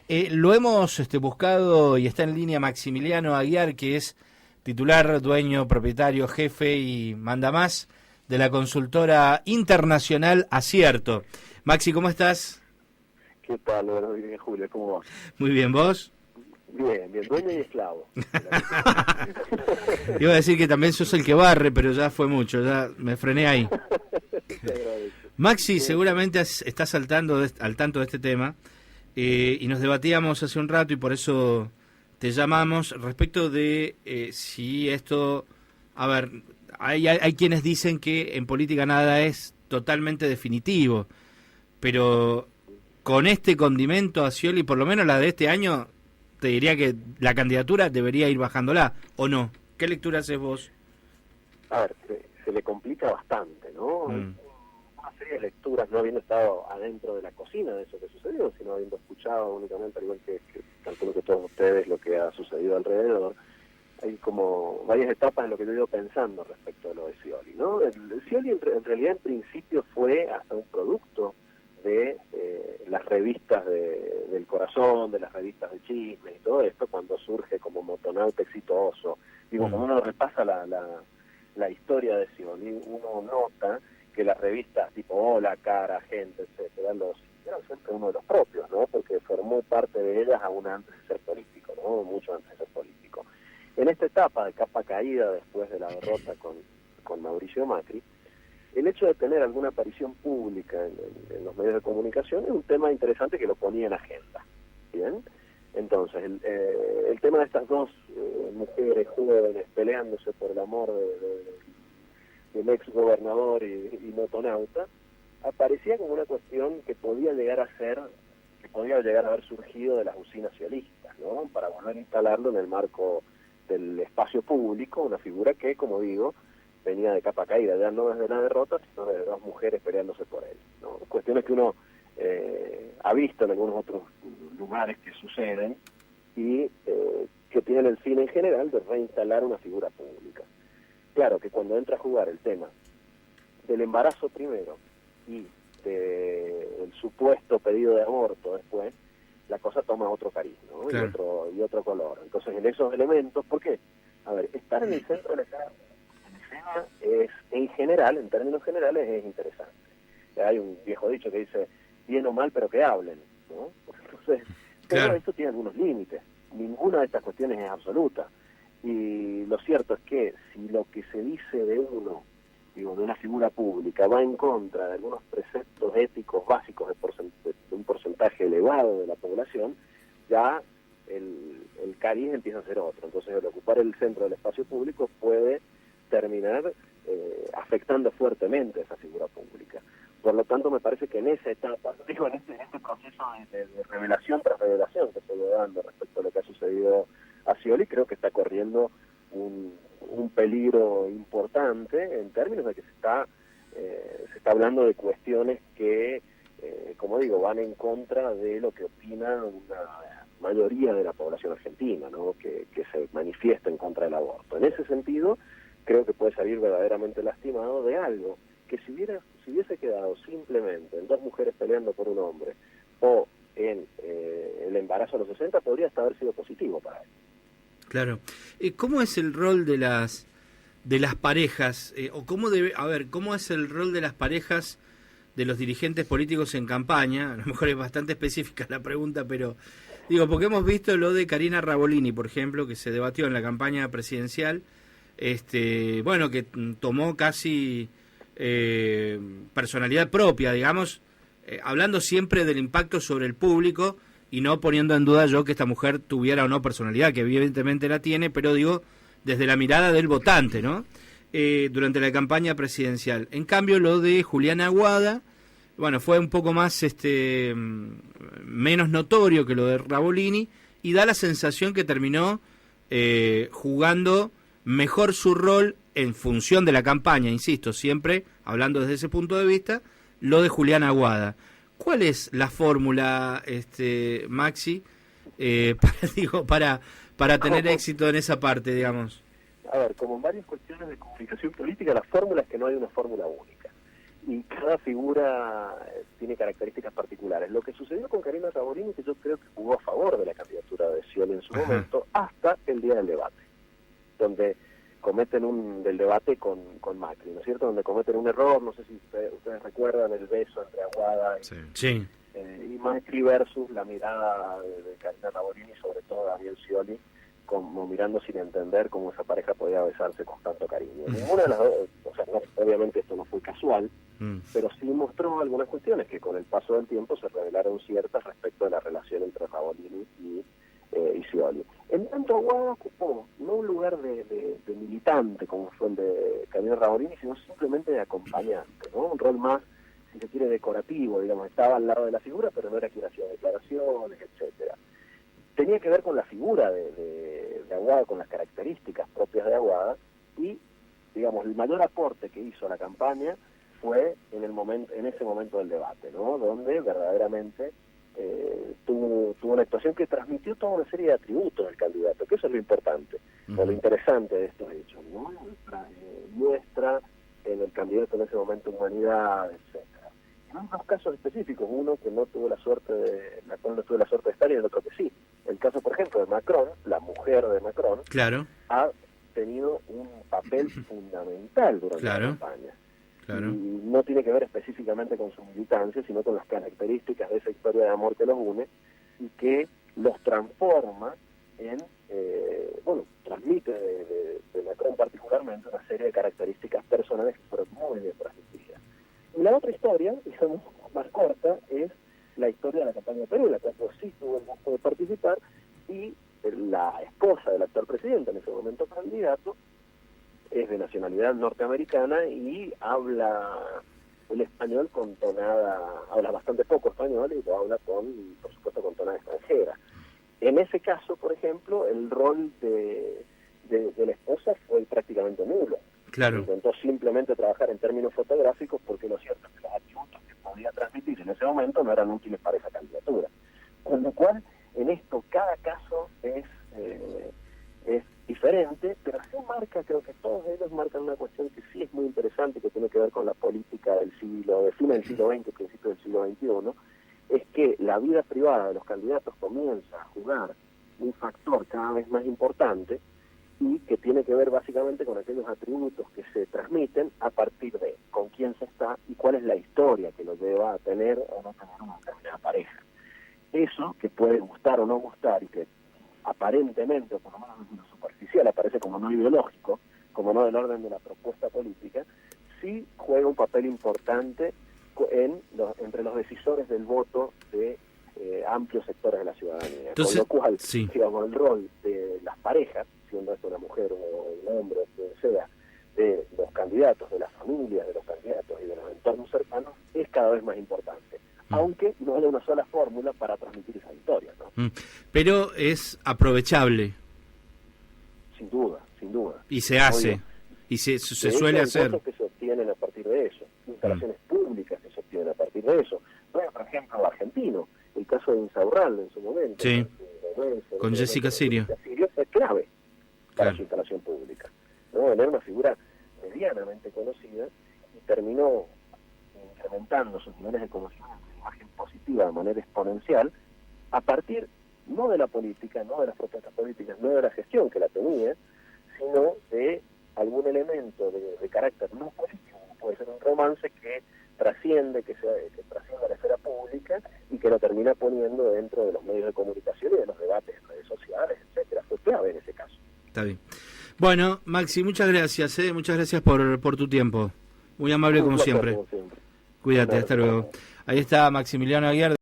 Lo hemos buscado y está en línea Maximiliano Aguiar, que es titular, dueño, propietario, jefe y mandamás de la consultora internacional Acierto. Maxi, ¿cómo estás? ¿Qué tal? Bueno, bien, Julio, ¿cómo vas? Muy bien, ¿vos? Bien, dueño y esclavo. Iba a decir que también sos el que barre, pero ya fue mucho, ya me frené ahí. Maxi, seguramente estás al tanto de este tema, y nos debatíamos hace un rato y por eso te llamamos respecto de si esto... A ver, hay quienes dicen que en política nada es totalmente definitivo, pero con este condimento a Scioli, por lo menos la de este año, te diría que la candidatura debería ir bajándola, ¿o no? ¿Qué lectura haces vos? A ver, se le complica bastante, ¿no? Una serie de lecturas, no habiendo estado adentro de la cocina de eso que sucedió, sino habiendo escuchado únicamente, al igual que calculo que todos ustedes, lo que ha sucedido alrededor. Hay como varias etapas en lo que yo he ido pensando respecto a lo de Scioli, ¿no? El Scioli en realidad en principio fue hasta un producto de las revistas del corazón, de las revistas de chisme y todo esto, cuando surge como motonauta exitoso. Digo, cuando uno repasa la historia de Scioli, uno nota que las revistas tipo Hola, Cara, Gente, etcétera, eran siempre uno de los propios, ¿no? Porque formó parte de ellas aún antes de ser político, ¿no? Mucho antes de ser político. En esta etapa de capa caída después de la derrota con Mauricio Macri, el hecho de tener alguna aparición pública en los medios de comunicación es un tema interesante que lo ponía en agenda. ¿Bien? Entonces, el tema de estas dos mujeres jóvenes peleándose por el amor del ex gobernador y motonauta, aparecía como una cuestión que podía llegar a haber surgido de las usinas ciolistas, ¿no? Para volver a instalarlo en el marco del espacio público, una figura que, como digo, venía de capa caída, ya no desde la derrota, sino de dos mujeres peleándose por él, ¿no? Cuestiones que uno ha visto en algunos otros lugares que suceden y que tienen el fin en general de reinstalar una figura pública. Claro que cuando entra a jugar el tema del embarazo primero y del supuesto pedido de aborto después, la cosa toma otro cariz, ¿no? Claro. y otro color. Entonces, en esos elementos, ¿por qué? A ver, estar en el centro de la escena es, en general, en términos generales, es interesante. Hay un viejo dicho que dice, bien o mal, pero que hablen, ¿no? Entonces, claro. Pero esto tiene algunos límites. Ninguna de estas cuestiones es absoluta. Y lo cierto es que si lo que se dice de uno, digo, de una figura pública, va en contra de algunos preceptos éticos básicos de un porcentaje elevado de la población, ya el cariz empieza a ser otro. Entonces, el ocupar el centro del espacio público puede terminar afectando fuertemente a esa figura pública. Por lo tanto, me parece que en esa etapa, digo, en este proceso de revelación tras revelación que se va dando respecto a lo que ha sucedido a Scioli, creo que está corriendo un peligro importante en términos de que se está hablando de cuestiones que, como digo, van en contra de lo que opina una mayoría de la población argentina, ¿no? Que se manifiesta en contra del aborto. En ese sentido, creo que puede salir verdaderamente lastimado de algo que si hubiese quedado simplemente en dos mujeres peleando por un hombre o en el embarazo a los 60, podría hasta haber sido positivo para él. Claro. ¿Cómo es el rol de las parejas? ¿Cómo es el rol de las parejas de los dirigentes políticos en campaña? A lo mejor es bastante específica la pregunta, pero digo, porque hemos visto lo de Karina Rabolini, por ejemplo, que se debatió en la campaña presidencial, bueno, que tomó casi personalidad propia, digamos, hablando siempre del impacto sobre el público y no poniendo en duda yo que esta mujer tuviera o no personalidad, que evidentemente la tiene, pero digo, desde la mirada del votante, ¿no? Durante la campaña presidencial. En cambio, lo de Juliana Aguada, bueno, fue un poco más menos notorio que lo de Rabolini y da la sensación que terminó jugando mejor su rol en función de la campaña, insisto, siempre hablando desde ese punto de vista, lo de Juliana Aguada. ¿Cuál es la fórmula, Maxi, para tener éxito en esa parte, digamos? A ver, como en varias cuestiones de comunicación política, la fórmula es que no hay una fórmula única. Y cada figura tiene características particulares. Lo que sucedió con Karina Rabolini, que yo creo que jugó a favor su momento, hasta el día del debate, donde cometen del debate con Macri, ¿no es cierto?, donde cometen un error, no sé si ustedes recuerdan el beso entre Aguada y Macri versus la mirada de Karina Rabolini, sobre todo Gabriel Scioli, como mirando sin entender cómo esa pareja podía besarse con tanto cariño. Ninguna de las dos, o sea, obviamente esto no fue casual, pero sí mostró algunas cuestiones que con el paso del tiempo se revelaron ciertas respecto de la relación entre Rabolini y Scioli. En tanto, Aguada ocupó no un lugar de militante como fue el de Karina Rabolini, sino simplemente de acompañante, ¿no? Un rol más, si se quiere, decorativo, digamos, estaba al lado de la figura, pero no era quien hacía declaraciones, etcétera. Tenía que ver con la figura de Aguada, con las características propias de Aguada, y, digamos, el mayor aporte que hizo a la campaña fue en ese momento del debate, ¿no? Donde verdaderamente tuvo una actuación que transmitió toda una serie de atributos del candidato, que eso es lo importante, o lo interesante de estos hechos, ¿no? Muestra en el candidato en ese momento humanidad, etcétera. En dos casos específicos, uno que no tuvo la suerte de estar y el otro que sí. El caso, por ejemplo, de Macron, la mujer de Macron, ha tenido un papel fundamental durante la campaña. Y no tiene que ver específicamente con su militancia, sino con las características de esa historia de amor que los une y que los transforma en, transmite de Macron particularmente una serie de características personales que fueron muy bien transmitidas. Y la otra historia, digamos, más corta, es la historia de la campaña de Perú, en la cual sí tuvo el gusto de participar, y la esposa del actual presidente, en ese momento candidato, es de nacionalidad norteamericana y habla el español con tonada, habla bastante poco español y lo habla por supuesto, con tonada extranjera. En ese caso, por ejemplo, el rol de la esposa fue prácticamente nulo. Intentó simplemente trabajar en términos fotográficos, porque lo cierto es que los atributos que podía transmitir en ese momento no eran útiles para esa candidatura. Con lo cual, en esto, cada caso es diferente, pero sí marca, creo que todos ellos marcan una cuestión que sí es muy interesante, que tiene que ver con la política de fin del siglo XX, principio del siglo XXI, es que la vida privada de los candidatos comienza a jugar un factor cada vez más importante, y que tiene que ver básicamente con aquellos atributos que se transmiten a partir de con quién se está y cuál es la historia que lo lleva a tener o no tener una determinada pareja. Eso, que puede gustar o no gustar, y que aparentemente, o por lo menos en lo superficial, aparece como no ideológico, como no del orden de la propuesta política, sí juega un papel importante entre los decisores del voto de amplios sectores de la ciudadanía. Entonces, con lo cual, digamos, el rol de las parejas, siendo esto una mujer o un hombre, o quien sea, de los candidatos, de las familias de los candidatos y de los entornos cercanos, es cada vez más importante. Aunque no haya una sola fórmula para transmitir esa historia, ¿no? Pero es aprovechable. Sin duda, sin duda. Y se hace, y se suele hacer. Cosas que se obtienen a partir de eso, instalaciones públicas que se obtienen a partir de eso. Bueno, por ejemplo, el argentino, el caso de Insaurralde en su momento. Sí, con Jessica Sirio. Fue clave para su instalación pública, ¿no? Él era una figura medianamente conocida y terminó incrementando sus niveles de conocimiento y imagen positiva de manera exponencial a partir no de la política, no de las propuestas políticas, no de la gestión que la tenía, sino de algún elemento de carácter no político. Puede ser un romance que trasciende, que trasciende a la esfera pública y que lo termina poniendo dentro de los medios de comunicación y de los debates en redes sociales, etcétera. Fue clave en ese caso. Está bien. Bueno, Maxi, muchas gracias, muchas gracias por tu tiempo. Muy amable como siempre. Cuídate, hasta luego. Ahí está Maximiliano Aguiar.